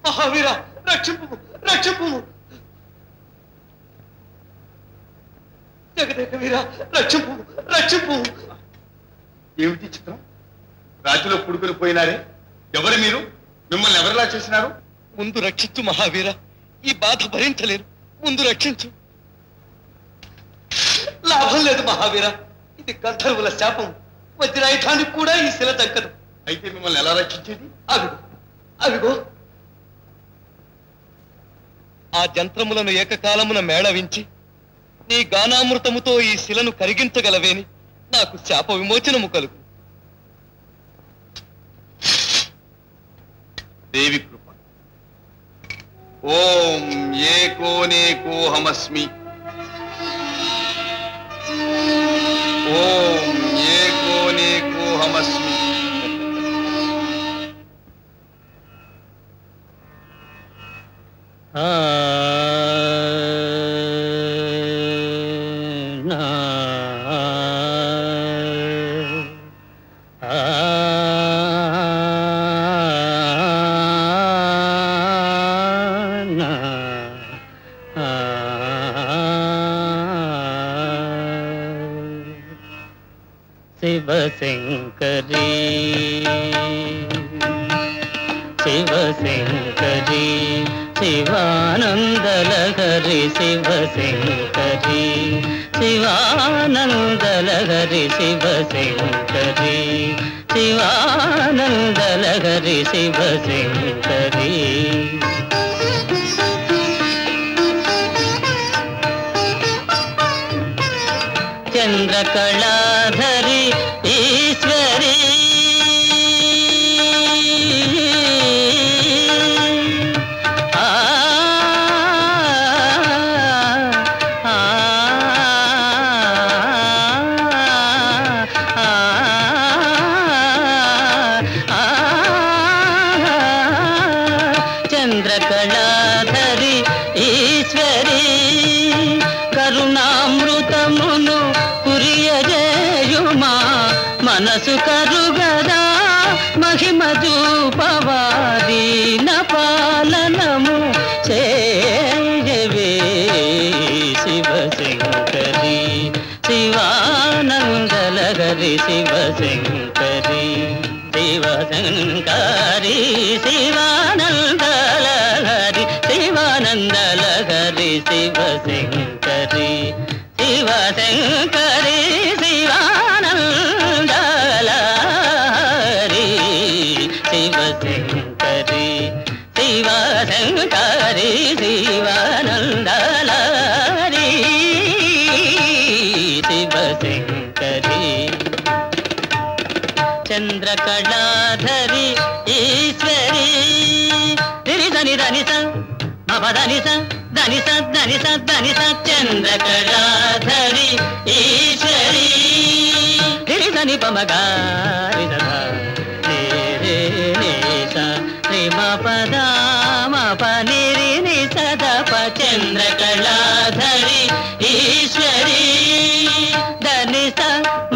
మహావీర రక్షింపు రక్షింపు జగదేక వీర రక్షింపు రక్షింపు. ఏమిటి చిత్రం? రాతిలో పుడుకుని పోయినారే, ఎవరు మీరు? మిమ్మల్ని ఎవరిలా చేసినారు? ముందు రక్షించు మహావీర, ఈ బాధ భరించలేరు, ముందు రక్షించు. లాభం లేదు మహావీర, ఇది గంధర్వుల శాపం. వజ్రాయుధానికి కూడా ఈ శిల దక్కదు. అయితే మిమ్మల్ని ఎలా రక్షించేది? అవిగో అవిగో ఆ జంత్రములను ఏకకాలమున మేళవించి నీ గానామృతముతో ఈ శిలను కరిగించగలవేని నాకు శాప విమోచనము కలుగు. దేవి కృప. ఓం ఏకోనేకోహమస్మి. ఓం ఏకోనేకోహమస్మి. శివశంకరీ శివశంకరీ శివానందలహరి శివశంకరీ శివానందలహరి శివశంకరీ శివానందలహరి శివశంకరీ. చంద్రకళాధరి ఈశ్వరీ చంద్రకళాధరి ఈశ్వరీ కరుణామృతమును కురియజేయుమా మనసు కరుగదా మహిమ చూపవాదీన పాలనము చేయవే శివశంకరీ శివానందలహరి శివశంకరీ శివశంకరీ శివానందలహరి శివానందలహరి శివశంకరీ శివశంకరీ శివానందలహరి శివశంకరీ శివశంకరీ శివానందలహరి శివశంకరీ. చంద్రకళాధరి ఈశ్వరీ ధని ధని స మపదని స ధని స ధని స ధని స చంద్రకళాధరి ఈశ్వరీ ధని పమగారి రే స రే మపద మపనిరి ని సదప చంద్రకళాధరి ఈశ్వరీ ధని స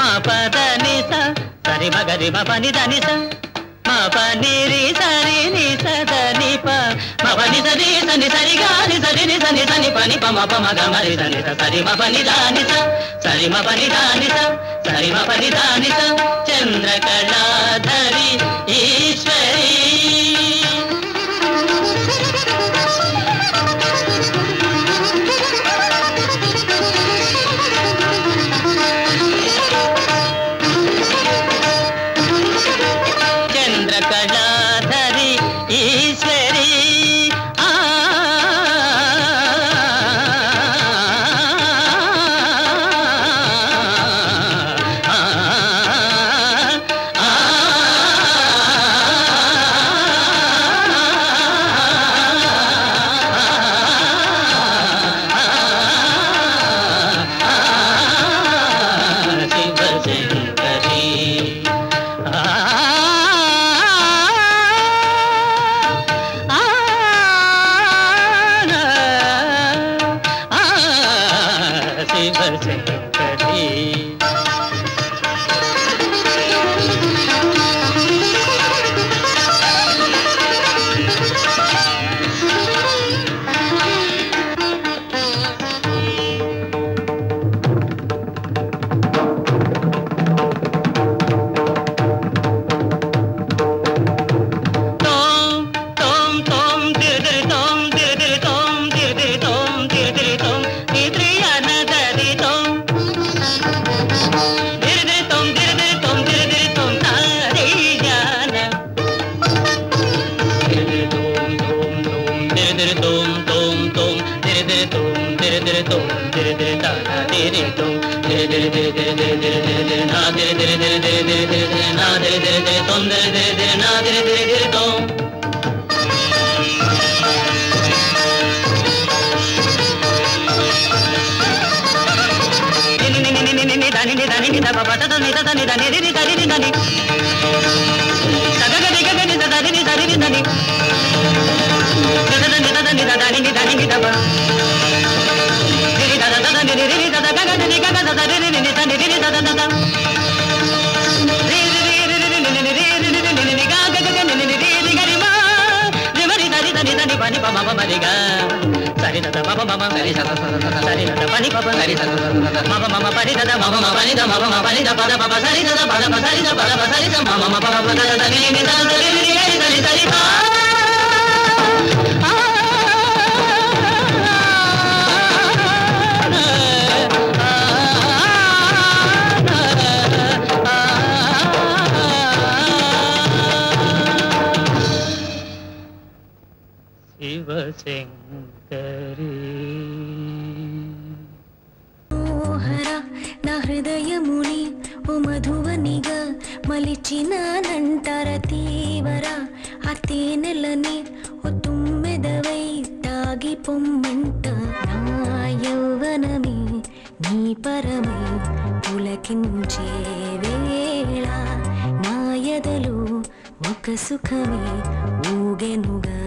మపదని స సరి మగరి మపని ధని స మపనిరి సరి ని సదని ప మపని సరి సని సరి గాని సరి ని సని సని పని పమ పమ గమరి సని స సరి మపని దాని స సరి మపని దాని స సరి మపని దాని స చంద్రకళాధరి ఈశ్వరీ. చంద్రకళాధరి ఈశ్వరీ శివశంకరీ నా హృదయముని ఓ మధువనిగా మలిచినానంటార తీవర ఆ తేనెలని ఓ తుమ్మెదవై తాగి పొమ్మంట నా యౌవనమే నీ పరమై పులకించే వేళ నా ఎదలో ఒక సుఖమే ఊగెనుగా